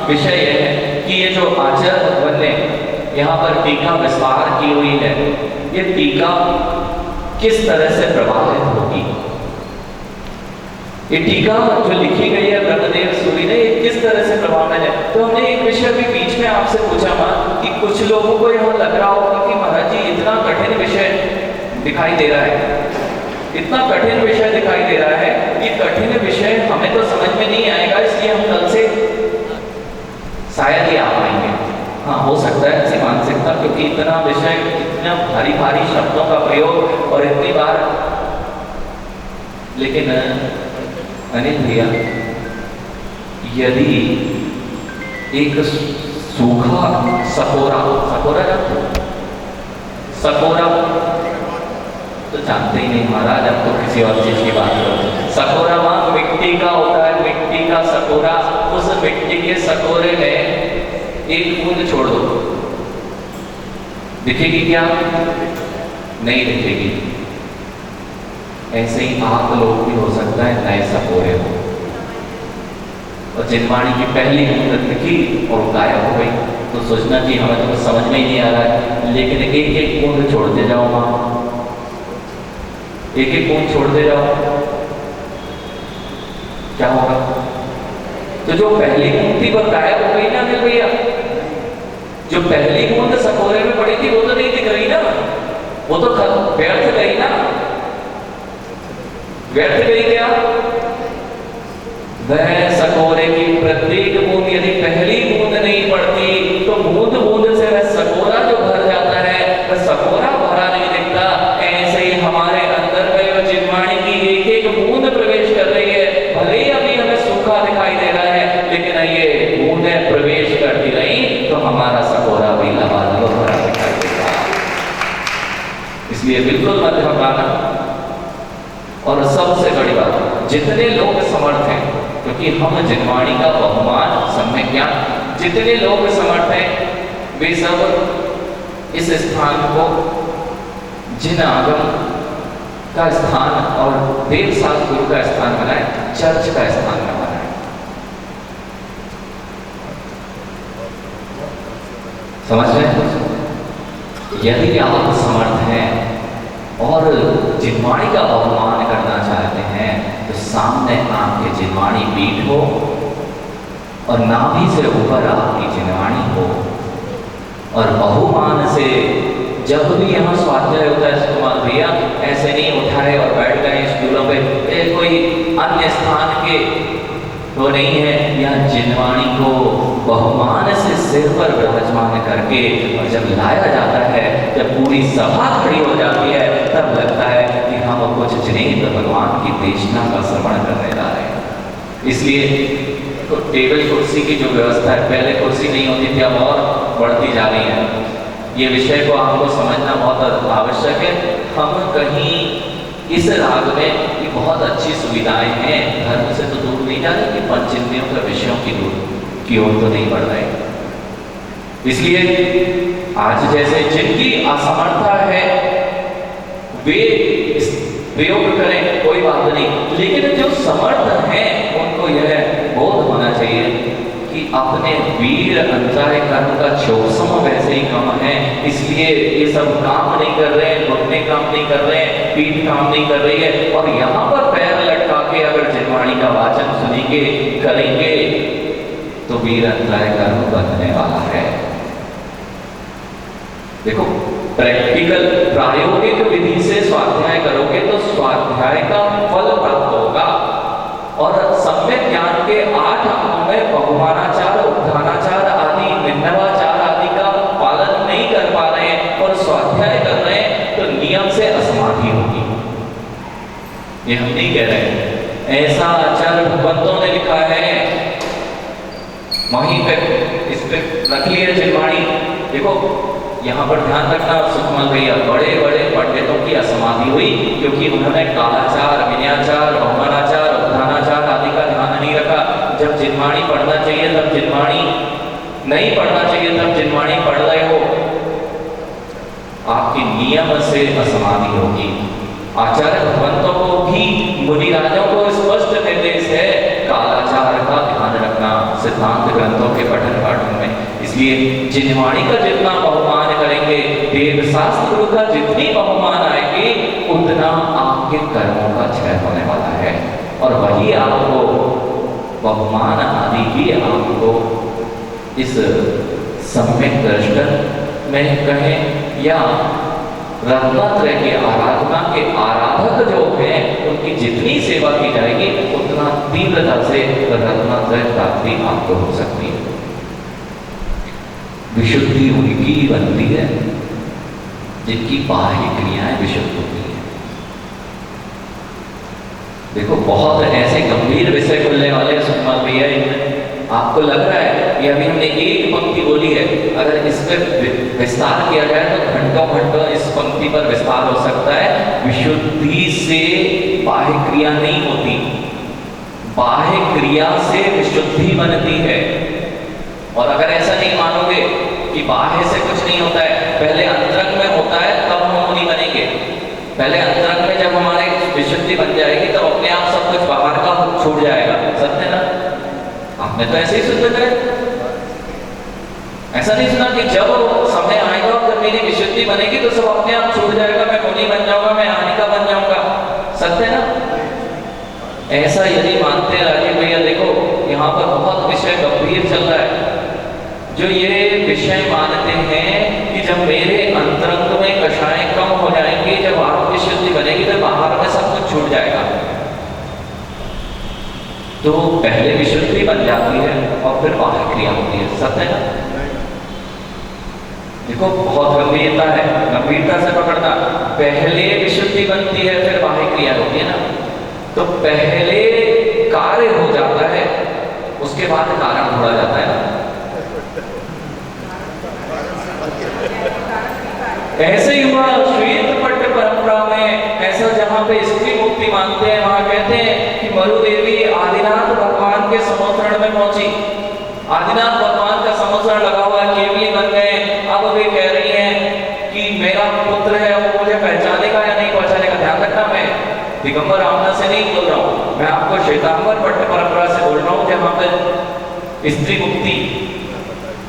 विषय यह है कि ये जो आचार्य भगवान ने यहाँ पर टीका विस्तार की हुई है, ये टीका किस तरह से प्रभावित होगी। ये टीका जो लिखी गई है ब्रह्मदेव सूरी ने, ये किस तरह से प्रभावित है। तो हमने एक विषय भी बीच में आपसे पूछा था कि कुछ लोगों को यहाँ लग रहा होगा कि महाराज जी इतना कठिन विषय दिखाई दे रहा है, इतना कठिन विषय दिखाई दे रहा है कि कठिन विषय हमें तो समझ में नहीं आएगा, इसलिए हम कल से शायद ही आ पाएंगे। हाँ, हो सकता है ऐसी मानसिकता, क्योंकि इतना विषय, इतना भारी भारी शब्दों का प्रयोग और इतनी बार। लेकिन अनिल भैया, यदि एक सूखा सकोरा, सकोरा सकोरा तो जानते ही नहीं महाराज, अब तो किसी और चीज की बात करो। सकोरा वहां मिट्टी का होता है, मिट्टी का सकोरा। उस मिट्टी के सकोरे में एक बूंद छोड़ दो, दिखेगी क्या? नहीं दिखेगी। ऐसे ही आप लोग भी हो सकता है नए सकोरे हो, और जिनवाणी की पहली बूंद दिखी और गायब हो गई, तो सोचना कि हमें तो कुछ समझ में ही नहीं आ रहा है। लेकिन एक एक बूंद छोड़ते जाओ वहां, एक एक बूंद छोड़ते जाओ, क्या होगा? तो जो पहली बूंद थी वो गायब हो गई ना अनिल भैया। जो पहली बूंद सकोरे में पड़ी थी वो तो नहीं दिख रही ना, वो तो व्यर्थ गई ना। व्यर्थ गई क्या? वह सकोरे की प्रत्येक बूंद यदि पहली बूंद नहीं पड़ती तो बूंद बूंद से वह सकोरा जो भर जाता है, वह सकोरा भरा नहीं दिखता। ऐसे ही हमारे अंदर में जिनवाणी की एक एक बूंद प्रवेश कर रही है। भले ही अभी हमें सूखा दिखाई दे रहा है, लेकिन ये बूंदें प्रवेश करती रही तो हमारा सकोरा भी लबालब भरा दिखाई देगा। इसलिए बिल्कुल मत घबराना। और सबसे बड़ी बात, जितने लोग समर्थ हैं, क्योंकि हम जिनवाणी का बहुमान सम्यक ज्ञान, जितने लोग समर्थ हैं वे सब इस स्थान को जिन आगम का स्थान और देव शास्त्र का स्थान बनाए, चर्च का स्थान न बनाए। समझ रहे हैं? यदि आप समर्थ हैं और जिनवाणी का बहुमान करना चाहते हैं तो सामने आपके जिनवाणी पीठ हो और नाभि से ऊपर आपकी जिनवाणी हो, और बहुमान से जब भी यहाँ स्वाध्याय होता है कुमार भैया, ऐसे नहीं उठाए और बैठ गए स्टूलों पे, कोई अन्य स्थान के तो नहीं है। यहाँ जिनवाणी को बहुमान से सिर पर विराजमान करके, और जब लाया जाता है, जब पूरी सभा खड़ी हो जाती है, तब लगता है कि हम कुछ जिनेंद्र तो भगवान की देशना का श्रवण करने जा रहे हैं। इसलिए तो टेबल कुर्सी की जो व्यवस्था है, पहले कुर्सी नहीं होती थी, अब और बढ़ती जा रही है। ये विषय को आपको समझना बहुत आवश्यक है। हम कहीं इस राग में ये बहुत अच्छी सुविधाएं हैं, धर्म से तो दूर नहीं जा रहे, कि पंचेंद्रियों के विषयों की ओर तो नहीं बढ़ रहे। इसलिए आज जैसे जिनकी असमर्था है वे प्रयोग करें, कोई बात नहीं, लेकिन जो समर्थ हैं उनको यह बोध होना चाहिए कि अपने वीर अंतराय कर्म का चौसम वैसे ही कम है। इसलिए ये सब काम नहीं कर रहे हैं, घुटने काम नहीं कर रहे हैं, पीठ काम नहीं कर रही है, और यहाँ पर पैर लटका के अगर जिनवाणी का वाचन सुनेंगे, करेंगे, तो वीर अंतराय कर्म बनने वाला है। देखो, प्रैक्टिकल प्रायोगिक विधि से स्वाध्याय करोगे तो स्वाध्याय का फल प्राप्त होगा। और सम्यक ज्ञान के 8 अंगों में बहुमानाचार, उद्धानाचार आदि, निन्नवाचार आदि का पालन नहीं कर पा रहे हैं और स्वाध्याय कर रहे हैं, तो नियम से असमाधि होगी। ये हम नहीं कह रहे हैं, ऐसा आचार्य भगवंतों ने लिखा है। वहीं पे इस पे रख लिया जिनवाणी। देखो, यहाँ पर ध्यान रखना सुखमल भैया, बड़े बड़े पंडितों की असमाधि हुई क्योंकि उन्होंने कालाचार, विनयाचार, बहुमानाचार, उद्धानाचार आदि का ध्यान नहीं रखा। जब जिनवाणी पढ़ना चाहिए तब जिनवाणी नहीं पढ़ना चाहिए, तब जिनवाणी पढ़ रहे हो, आपकी नियम से असमाधि होगी। आचार्य भगवंतों को भी, मुनि राजाओं को स्पष्ट निर्देश है कालाचार का ध्यान रखना, सिद्धांत ग्रंथों के पठन पाठन में। इसलिए जिनवाणी का जितना बहुमान करेंगे, वेद शास्त्र गुरु का जितनी बहुमान आएगी, उतना आपके कर्मों का क्षय होने वाला है। और वही आपको बहुमान आदि ही आपको इस सम्यक दर्शन में कहें या रत्नत्रय की आराधना के आराधक जो हैं उनकी जितनी सेवा की जाएगी, उतना तीव्रता से रत्नत्रय प्राप्ति आपको हो सकती है। विशुद्धि उनकी बनती है जिनकी बाह्य क्रियाएं विशुद्ध होती हैं। देखो बहुत ऐसे गंभीर विषय खुलने वाले सुषमा भैया इनमें। आपको लग रहा है कि अभी हमने एक पंक्ति बोली है, अगर इस पर विस्तार किया जाए तो घंटों घंटों इस पंक्ति पर विस्तार हो सकता है। विशुद्धि से बाह्य क्रिया नहीं होती, बाह्य क्रिया से विशुद्धि बनती है। और अगर ऐसा नहीं मानोगे कि बाह्य से कुछ नहीं होता है, पहले अंतरंग में होता है तब हम मुनि बनेंगे। पहले अंतरंग में जब हमारे विशुद्धि बन जाएगी तब अपने आप सब कुछ बाहर का छूट जाएगा। सत्य ना? आपने तो ऐसे ही शुद्ध करे, ऐसा नहीं सुना कि जब समय आएगा जब मेरी विशुद्धि बनेगी तो सब अपने आप छूट जाएगा, मैं मुनि बन जाऊंगा, मैं हानिका बन जाऊंगा। सत्य ना? ऐसा यदि मानते राजीव भैया, देखो यहाँ पर बहुत विषय गंभीर चल रहा है। जो ये विषय मानते हैं कि जब मेरे अंतरंग में कषाय कम हो जाएंगे, जब आत्म शुद्धि बनेगी तो बाहर में सब कुछ छूट जाएगा। तो पहले विशुद्धि बन जाती है और फिर बाह्य क्रिया होती है। सत्य ना? देखो बहुत गंभीरता है, गंभीरता से पकड़ना। पहले विशुद्धि बनती है फिर बाह्य क्रिया होती है ना। तो पहले कार्य हो जाता है, उसके बाद कारण ढूंढा जाता है ना। ऐसे ही हुआ श्वेत पट्ट परंपरा में। ऐसा जहां पे स्त्री मुक्ति मानते हैं वहां कहते हैं कि मरु देवी आदिनाथ भगवान के समोत्सरण में पहुंची। आदिनाथ भगवान का समोत्सरण लगा हुआ है, केवली बन गए। अब वे कह रही हैं कि मेरा पुत्र है, वो मुझे पहचानेगा या नहीं पहचानेगा। ध्यान रखना, मैं दिगंबर आमना से नहीं बोल रहा हूँ, मैं आपको श्वेतांबर पट्ट परंपरा से बोल रहा हूँ, जहां पे स्त्री मुक्ति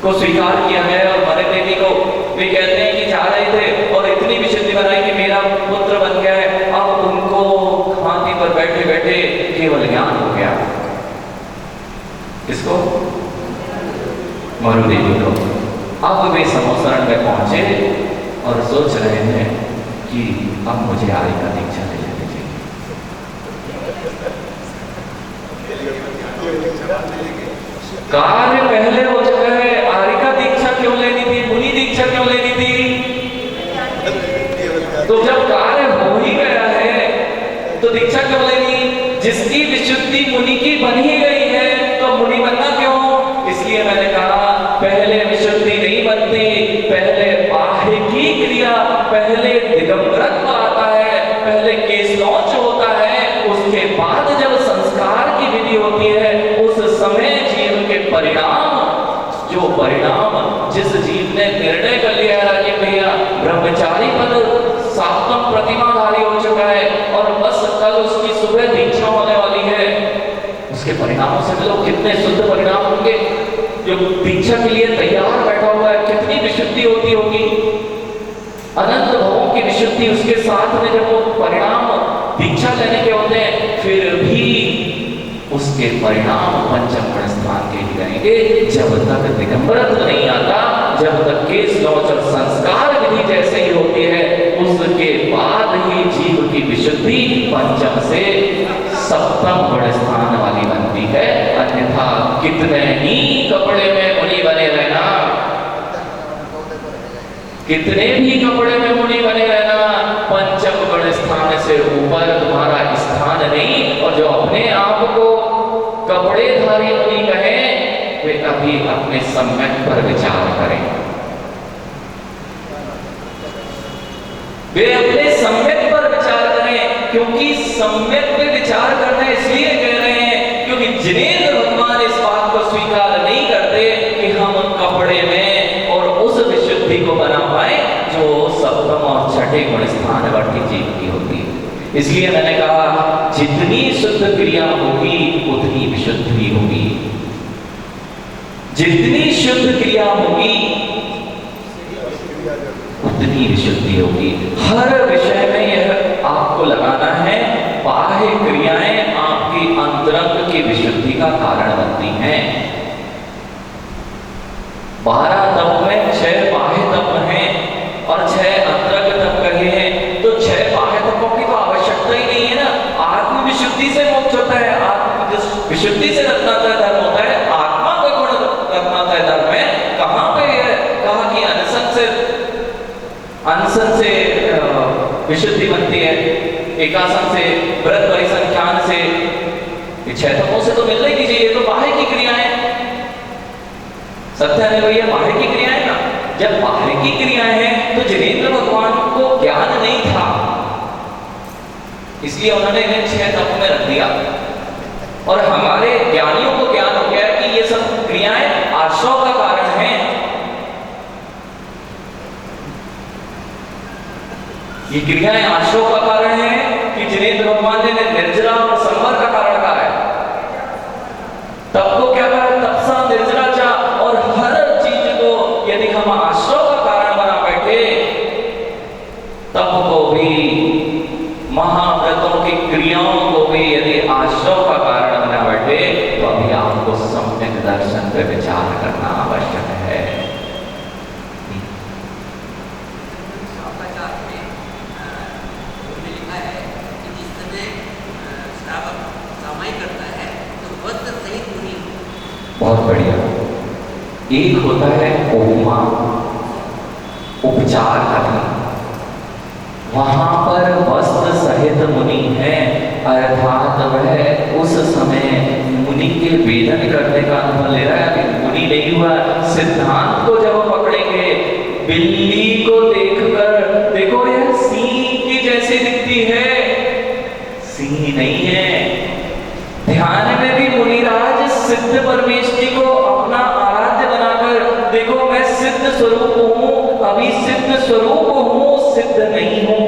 को स्वीकार किया गया। और मरु देवी को वे कहते हैं कि जा रहे थे और इतनी विशुद्धि बनाई कि मेरा पुत्र बन गया है। अब उनको खांसी पर बैठे बैठे केवल ज्ञान हो गया। किसको? मरु देवी को। अब वे समोत्सरण में पहुंचे और सोच रहे हैं कि अब मुझे आर्य का दीक्षा ले लेनी चाहिए। कार्य पहले हो चुका है, आर्य का दीक्षा क्यों लेनी थी, मुनि दीक्षा क्यों लेनी थी? तो जब कार्य हो ही गया है तो दीक्षा क्यों लेनी? जिसकी विशुद्धि मुनि की बन ही गई है तो मुनि बनना क्यों? इसलिए मैंने कहा पहले विशुद्धि नहीं बनती, पहले बाह्य की क्रिया, पहले दिगंबरत्व आता है, पहले केशलौच होता है, उसके बाद जब संस्कार की विधि होती है उस समय जीव के परिणाम, जो परिणाम जिस जीव ने निर्णय कर लिया है राजीव भैया, ब्रह्मचारी पद सातम प्रतिमाधारी हो चुका है और बस कल उसकी सुबह दीक्षा होने वाली है, उसके परिणामों से मिलो कितने शुद्ध परिणाम होंगे। जो दीक्षा के लिए तैयार बैठा हुआ है कितनी विशुद्धि होती होगी, अनंत भवों की विशुद्धि उसके साथ में जब वो परिणाम दीक्षा लेने के होते हैं, फिर भी उसके परिणाम पंचम गुण स्थान के ही रहेंगे। जब तक दिगंबरत्व नहीं आता, जब तक केशलौच और संस्कार विधि जैसे ही होती है, उसके बाद ही जीव की विशुद्धि पंचम से सप्तम गुण स्थान वाली बनती है। अन्यथा कितने ही कपड़े में मुनि बने रहना, कितने भी कपड़े में मुनि बने रहना, पंचम गुण स्थान से ऊपर तुम्हारा स्थान नहीं। और जो अपने आप को कपड़ेधारी मुनि कहें, वे अभी अपने सम्यक पर विचार करें, वे अपने सम्यक पर विचार करें। क्योंकि सम्यक पे विचार करना इसलिए कह रहे हैं क्योंकि जिनेंद्र भगवान इस बात को स्वीकार नहीं करते कि हम कपड़े में और उस विशुद्धि को बना पाए जो सप्तम और छठे गुण स्थान वाली जीव की होती है। इसलिए मैंने कहा जितनी शुद्ध क्रिया होगी उतनी विशुद्धि होगी। जितनी शुद्ध क्रिया होगी उतनी विशुद्धि होगी। हर विषय में यह आपको लगाना है, बाह्य क्रियाएं आपकी अंतरंग की विशुद्धि का कारण बनती हैं। 12 तत्व में 6 बाह्य तत्व हैं और 6 अंतरंग तत्व कहे हैं, तो 6 बाह्य तत्वों की तो आवश्यकता ही नहीं है ना। आत्म विशुद्धि से मोक्ष होता है, आत्म विशुद्धि से रत्नात्रय धर्म होता है, आत्मा का गुण रत्नात्रय धर्म है। कहां पे है कहा कि अनशन से विशुद्धि बनती है, एकासन से, व्रत परिसंख्यान से, 6 तत्वों से तो मिलना ही नहीं चाहिए। तो बाह्य की क्रियाएं सत्य है भैया, बाह्य की क्रियाएं ना। जब बाह्य की क्रियाएं हैं तो जिनेंद्र भगवान को ज्ञान नहीं था, इसलिए उन्होंने इन्हें 6 तत्व में रख दिया। और हमारे ज्ञानियों को ज्ञान हो गया कि ये सब क्रियाएं आश्रव का कारण है। ये क्रियाएं आश्रव का कारण है कि जिनेंद्र भगवान ने निर्जरा और संवर का कारण कहा है। तब को क्या कहा, तपसा निर्जरा चा, और हर चीज को यदि हम आश्रव का कारण बना बैठे, तब को भी, महाव्रतों की क्रियाओं को भी यदि आश्रव का कारण बना बैठे, तो अभी आपको सम्यक दर्शन पे विचार करना आवश्यक है। बहुत बढ़िया। एक होता है उपमा, उपचार करना, वहां पर वस्त्र सहित मुनि है, अर्थात वह उस समय मुनि के वेदन करने का अनुभव ले रहा है। अभी मुनि नहीं हुआ। सिद्धांत को जब पकड़ेंगे, बिल्ली को देखकर, देखो यह सिंह की जैसी दिखती है, सिंह नहीं है। ध्यान में भी मुनिराज सिद्ध परमेश्वरी को अपना आराध्य बनाकर, देखो मैं सिद्ध स्वरूप हूं, अभी सिद्ध स्वरूप हूं, सिद्ध नहीं हूं,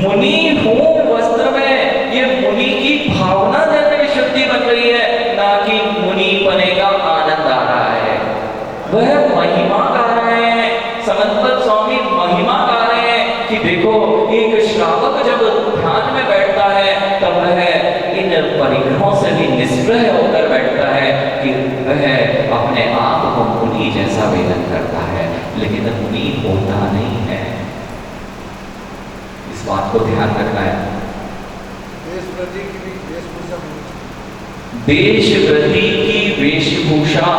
मुनि हूं वस्त्र में। ये मुनि की भावना जैसे विशुद्धि बन रही है, ना कि मुनि बने का आनंद आ रहा है। वह महिमा गा रहे हैं, समंत स्वामी महिमा गा रहे हैं कि देखो एक श्रावक जब ध्यान में बैठता है तब वह इन परिग्रहों से भी निष्प्रह होकर बैठता है कि वह अपने आप को मुनि जैसा वेदन करता है, लेकिन मुनि होता नहीं है। इस बात को ध्यान रखना है। देश वृद्धि की वेशभूषा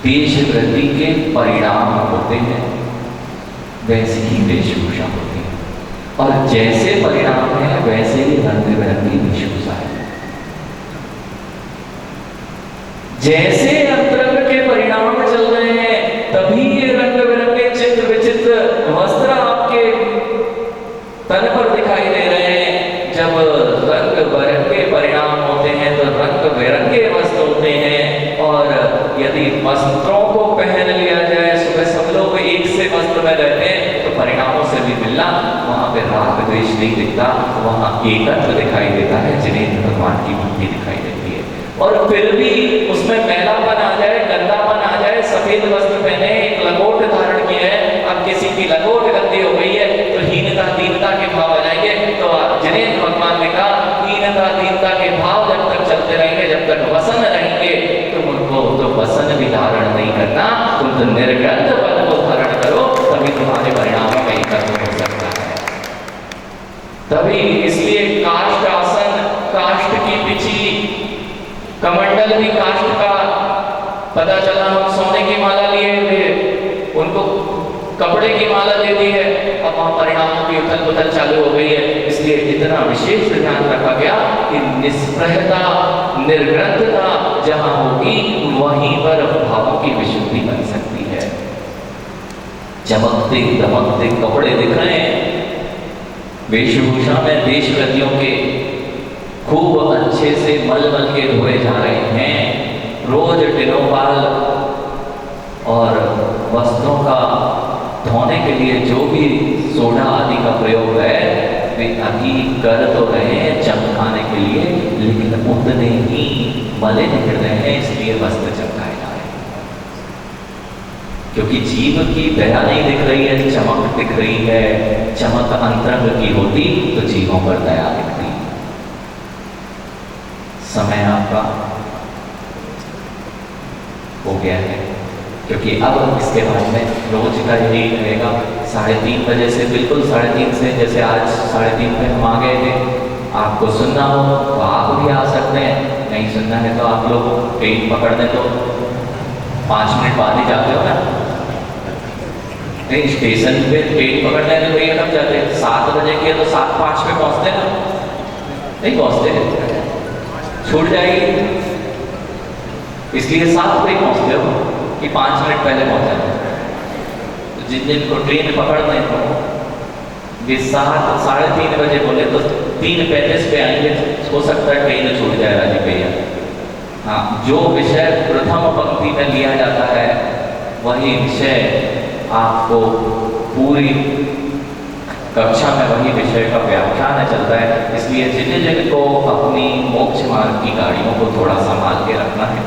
देश वृद्धि के परिणाम होते हैं, वैसी ही वेशभूषा होती है। और जैसे परिणाम है वैसे ही रंग बिरंगी वेशभूषा है। जैसे अंतरंग के परिणाम चल रहे हैं, तभी ये रंग बिरंगे चित्र विचित्र वस्त्र आपके तन पर दिखाई दे रहे हैं। जब रंग बिरंगे परिणाम होते हैं तो रंग बिरंगे वस्त्र होते हैं। और यदि वस्त्रों को पहन लिया जाए, सुबह सब लोग एक से वस्त्र में रहते हैं, तो परिणामों से भी मिलना, वहां पे राग द्वेष नहीं दिखता, वहां एकत्व दिखाई देता है, जिनेंद्र भगवान की भक्ति दिखाई देती है। और फिर भी उसमें मैलापन आ जाए, गंदापन आ जाए, सफेद वस्त्र पहने, एक लंगोट धारण किया है, अब किसी की लंगोट गंदी हो गई है तो हीनता दीनता के भाव आ जाएंगे। तो जिनेंद्र भगवान ने कहा हीनता दीनता के भाव जब तक चलते रहेंगे, जब तक वसन रहेंगे, तुमको तो वसन भी धारण नहीं करना, तुम तो निर्ग्रंथ पद को धारण करो, तभी तुम्हारे परिणामों में एकत्व हो सकता है। तभी इसलिए काष्ठ आसन, काष्ठ की पिछी, कमंडल भी काष्ठ का, पता चला हम सोने की माला लिए थे, उनको कपड़े की माला दे दी है, अब वहां परिणामों की उथल पुथल चालू हो गई है। इसलिए इतना विशेष ध्यान रखा गया कि निष्प्रहता, निर्ग्रंथता जहां होगी वहीं पर भावों की विशुद्धि बन सकती है। चमकते दमकते कपड़े दिख रहे हैं, वेशभूषा में देशव्रतियों के खूब अच्छे से मल मल के धोए जा रहे हैं। रोज टिनोपाल और वस्त्रों का धोने के लिए जो भी सोडा आदि का प्रयोग है, वे वे अभी कर तो रहे हैं चमकाने के लिए, लेकिन उतने ही मलिन हृदय हैं, इसलिए वस्त्र चमकाए जा रहे हैं। क्योंकि जीव की दया नहीं दिख रही है, चमक दिख रही है। चमक अंतरंग की होती तो जीवों पर दया दिखती। समय आपका हो गया है, क्योंकि अब इसके बाद में रोज का यही रहेगा 3:30 बजे से, बिल्कुल 3:30 से, जैसे आज 3:30 पे हम आ गए थे। आपको सुनना हो तो आप भी आ सकते हैं, नहीं सुनना है तो आप लोग ट्रेन पकड़ दें तो 5 मिनट बाद ही जाते हो ना। नहीं, स्टेशन पे ट्रेन पकड़ने तो भैया कब जाते हैं? 7 बजे की है तो 7:05 पे पहुंचते हैं ना, नहीं पहुंचते, छूट जाएगी, इसलिए 7 पे पहुंचते हो कि 5 मिनट पहले पहुंचा। तो जिन जिन को ट्रेन पकड़ने को वे 3:30 बजे बोले तो 3:35 पे आएंगे, हो सकता है ट्रेन छूट जाए राजीव भैया। हाँ, जो विषय प्रथम पंक्ति में लिया जाता है वही विषय आपको पूरी कक्षा में वही विषय का व्याख्यान चलता है। इसलिए जिन जिन को अपनी मोक्ष मार्ग की गाड़ियों को थोड़ा संभाल के रखना है,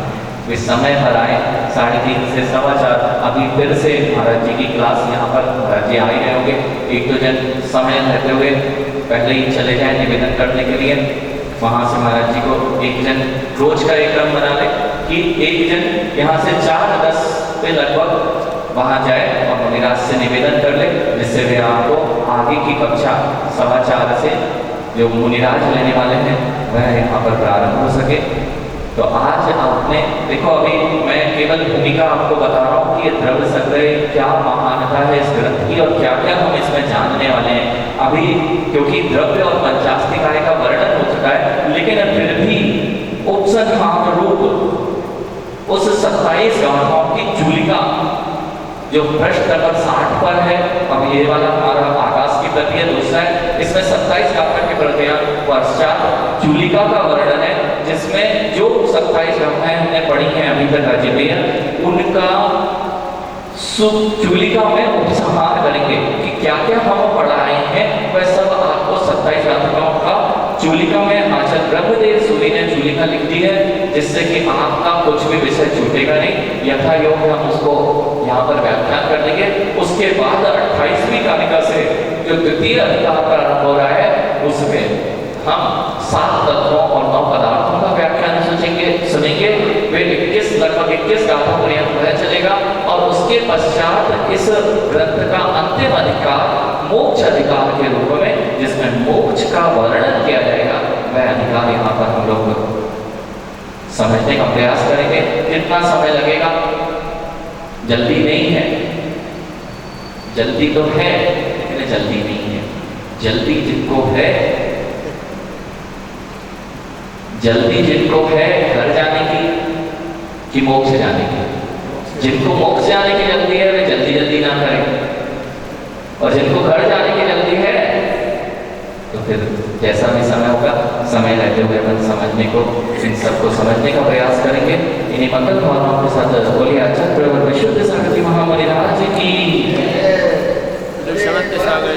वे समय पर आए। 3:30 से 4:15 अभी फिर से महाराज जी की क्लास यहाँ पर महाराज जी आ ही रहे होंगे। 1-2 जन समय रहते हुए पहले ही चले जाए निवेदन करने के लिए। वहाँ से महाराज जी को 1 जन रोज का एक क्रम बना ले कि 1 जन यहाँ से 4:10 पे लगभग वहाँ जाए और मुनिराज से निवेदन कर ले, जिससे वे आपको आगे की कक्षा 4:15 से जो मुनिराज लेने वाले हैं वह यहाँ पर प्रारंभ हो सके। तो आज आपने देखो, अभी मैं केवल भूमिका आपको बता रहा हूँ कि ये द्रव्य संग्रह क्या महानता है इस ग्रंथ की और क्या क्या हम इसमें जानने वाले हैं। अभी क्योंकि द्रव्य और पंचास्तिकाय का वर्णन हो चुका है, लेकिन फिर भी उपसंहार रूप उस 27 गाथाओं की चूलिका जो पृष्ठ नंबर 60 पर है, अब ये वाला हमारा आकाश की प्रति है, दूसरा है, इसमें 27 गाथा के प्रतियां पश्चात चूलिका का वर्णन है, जिसमें जो 27 गाथाएं हमने पढ़ी हैं अभी तक राजीव भैया, उनका चूलिका में उपसंहार करेंगे कि क्या क्या हम पढ़ाए हैं, वह सब आपको 27 गाथाओं का चूलिका में आचार्य ब्रह्मदेव सूरी ने चूलिका लिख दी है, जिससे कि आपका कुछ भी विषय छूटेगा नहीं। यथा योग हम उसको यहाँ पर व्याख्यान कर देंगे। उसके बाद 28वीं कारिका से जो द्वितीय अधिकार प्रारंभ हो रहा है, उसमें हम 7 तत्वों और 9 पदार्थों का व्याख्यान सुनेंगे। वे 21 लगभग 21 गाथों पर्यंत वह चलेगा और उसके पश्चात इस ग्रंथ का अंतिम अधिकार मोक्ष अधिकार के रूप में, जिसमें मोक्ष का वर्णन किया जाएगा, वह अधिकार यहाँ पर हम लोग समझने का प्रयास करेंगे। कितना समय लगेगा? जल्दी नहीं है, जल्दी तो है लेकिन जल्दी नहीं है। जल्दी जिनको है, जल्दी जिनको है घर जाने की कि मोक्ष जाने की, जिनको मोक्ष जाने की जल्दी है वे जल्दी जल्दी ना करें, और जिनको घर जाने की जल्दी है तो फिर जैसा भी समय होगा, समय रहते हुए अपन समझने को, इन सबको समझने का प्रयास करेंगे। इन्हीं मंगल भावनाओं के साथ बोलिए आचार्य विशुद्ध सरस्वती महामुनिराज की। समस्त सागर